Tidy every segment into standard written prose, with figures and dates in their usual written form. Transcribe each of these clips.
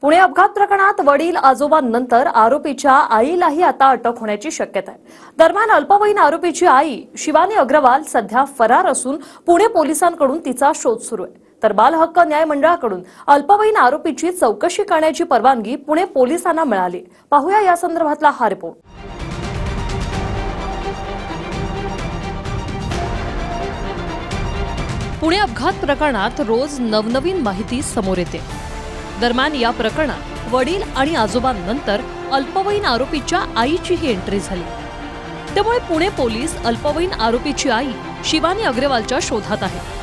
पुणे अपघात प्रकरणात वडील आजोबांनंतर आरोपीच्या आईलाही आता अटक होण्याची शक्यता आहे। दरम्यान अल्पवयीन आरोपीची आई शिवानी अग्रवाल सध्या फरार असून पुणे पोलिसांकडून तिचा शोध सुरू आहे। तर बाल हक्क न्याय मंडळाकडून अल्पवयीन आरोपीची चौकशी करण्याची परवानगी पुणे पोलिसांना मिळाली। पाहूया या संदर्भातला हा रिपोर्ट। पुणे अपघात प्रकरणात रोज नवनवीन माहिती समोर येते। दरम्यान या प्रकरणात वडील आणि आजोबांनंतर अल्पवयीन आरोपीच्या आईचीही एंट्री झाली। त्यामुळे पुणे पोलीस अल्पवयीन आरोपीची आई शिवानी अग्रवालच्या शोधात आहेत।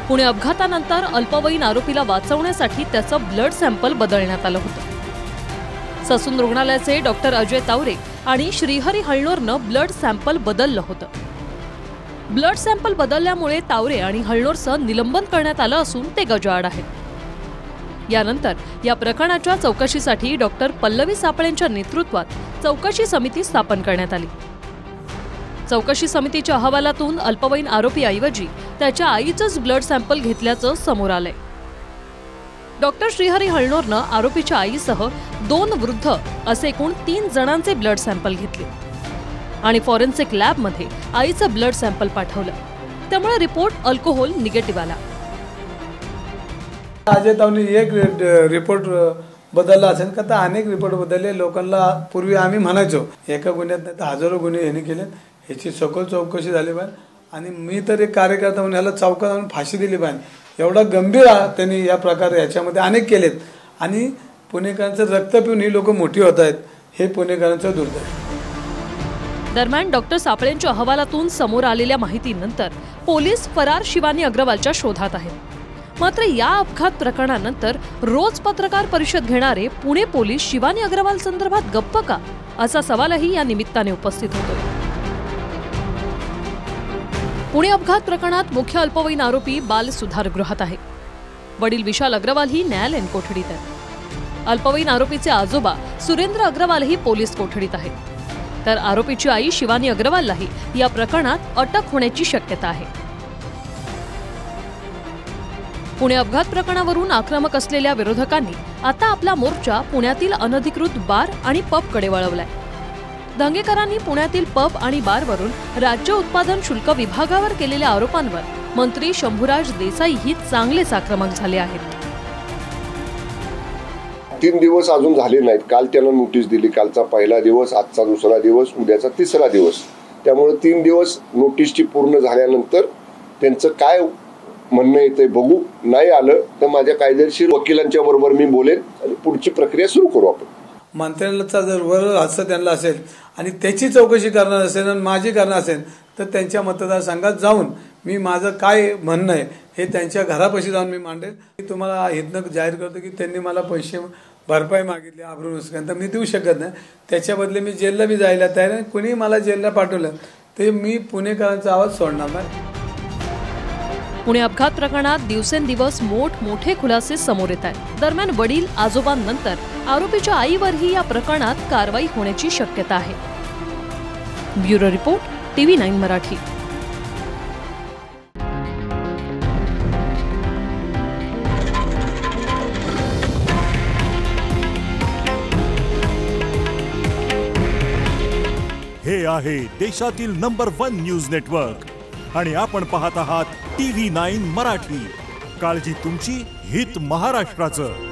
पुणे अपघातानंतर अल्पवयीन आरोपीला वाचवण्यासाठी त्याचं ब्लड सॅम्पल बदलण्यात आलं होतं। ससून रुग्णालयाचे डॉक्टर अजय तावरे आणि श्रीहरी हळणोरनं ब्लड सॅम्पल बदललं होतं। ब्लड सॅम्पल बदलल्यामुळे तावरे आणि हळणोरचं निलंबन करण्यात आलं असून ते गजाआड आहेत। यानंतर या प्रकरणाच्या चौकशीसाठी डॉक्टर पल्लवी सापळेंच्या नेतृत्वात चौकशी समिती स्थापन करण्यात आली। चौकशी समितीच्या अहवालातून अल्पवयीन आरोपीऐवजी त्याच्या आईचंच ब्लड सॅम्पल घेतल्याचं समोर आलंय। डॉक्टर श्रीहरी हळणोरनं आरोपीच्या आईसह 2 वृद्ध असे एकूण 3 जणांचे ब्लड सॅम्पल घेतले आणि फॉरेन्सिक लॅबमध्ये आईचं ब्लड सॅम्पल पाठवलं। त्यामुळे रिपोर्ट अल्कोहोल निगेटिव्ह आला। अजय तावरे एक रिपोर्ट बदलला असेल का तर अनेक रिपोर्ट बदलले। लोकांना पूर्वी आम्ही म्हणायचो एका गुन्ह्यात नाही तर हजारो गुन्हे यांनी केले, ह्याची सखोल चौकशी झाली पाहिजे आणि मी तर एक कार्यकर्ता म्हणून याला चौकात आणून फाशी दिली पाहिजे। एवढा गंभीर त्यांनी या प्रकारे याच्यामध्ये अनेक केलेत आणि पुणेकरांचं रक्त पिऊन ही लोक मोठी होत आहेत, हे पुणेकरांचं दुर्दैव। दरम्यान डॉक्टर सापळेंच्या अहवालातून समोर आलेल्या माहितीनंतर पोलीस फरार शिवानी अग्रवालच्या शोधात आहेत। मात्र या अपघात प्रकरणानंतर रोज पत्रकार परिषद घेणारे पुणे पोलीस शिवानी अग्रवाल संदर्भात गप्प का, असा सवालही या निमित्ताने उपस्थित होतो। पुणे अपघात प्रकरणात मुख्य अल्पवयीन आरोपी बाल सुधारगृहात आहे। वडील विशाल अग्रवाल ही न्यायालयीन कोठडीत आहेत। अल्पवयीन आरोपीचे आजोबा सुरेंद्र अग्रवालही पोलीस कोठडीत आहेत। तर आरोपीची आई शिवानी अग्रवाललाही या प्रकरणात अटक होण्याची शक्यता आहे। पुणे अपघात प्रकरणावरून आक्रमक असलेल्या विरोधकांनी आता आपला मोर्चा पुण्यातील अनधिकृत बार आणि पबकडे वळवलाय। दंगेकरांनी पुण्यातील पब आणि बारवरून राज्य उत्पादन शुल्क विभागावर केलेल्या आरोपांवर मंत्री शंभूराज देसाईही चांगलेच आक्रमक झाले आहेत। 3 दिवस अजून झाले नाहीत। काल त्याला नोटीस दिली, कालचा पहिला दिवस, आजचा दुसरा दिवस, उद्याचा तिसरा दिवस। त्यामुळे 3 दिवस नोटीसची पूर्ण झाल्यानंतर त्यांचं काय म्हणणं येते बघू। नाही आलं तर माझ्या कायदेशीर वकिलांच्या बरोबर मी बोलेन आणि पुढची प्रक्रिया सुरू करू आपण। मंत्र्यांचा जर वर हास्य त्यांना असेल आणि त्याची चौकशी करणार असेल आणि माझी करणार असेल तर त्यांच्या मतदारसंघात जाऊन मी माझं काय म्हणणं आहे हे त्यांच्या घरापाशी जाऊन मी मांडेल। मी तुम्हाला इथनं जाहीर करतो की त्यांनी मला पैसे भरपाई मागितली आबरू नुकसान तर मी देऊ शकत नाही। त्याच्या बदले मी जेलला बी जायला तयार आहे। कुणी मला जेलला पाठवलं ते मी पुणेकरांचा आवाज सोडणार नाही। पुणे अपघात प्रकरणात दिवसेंदिवस मोठमोठे खुलासे समोर येत आहेत। दरम्यान वडील आजोबांनंतर आरोपीच्या आईवरही या प्रकरणात कारवाई होण्याची शक्यता आहे। Bureau report TV9 Marathi. हे आहे देशातील नंबर 1 न्यूज नेटवर्क आणि आपण पाहत आहात TV9 मराठी। काळजी तुमची, हित महाराष्ट्राचं।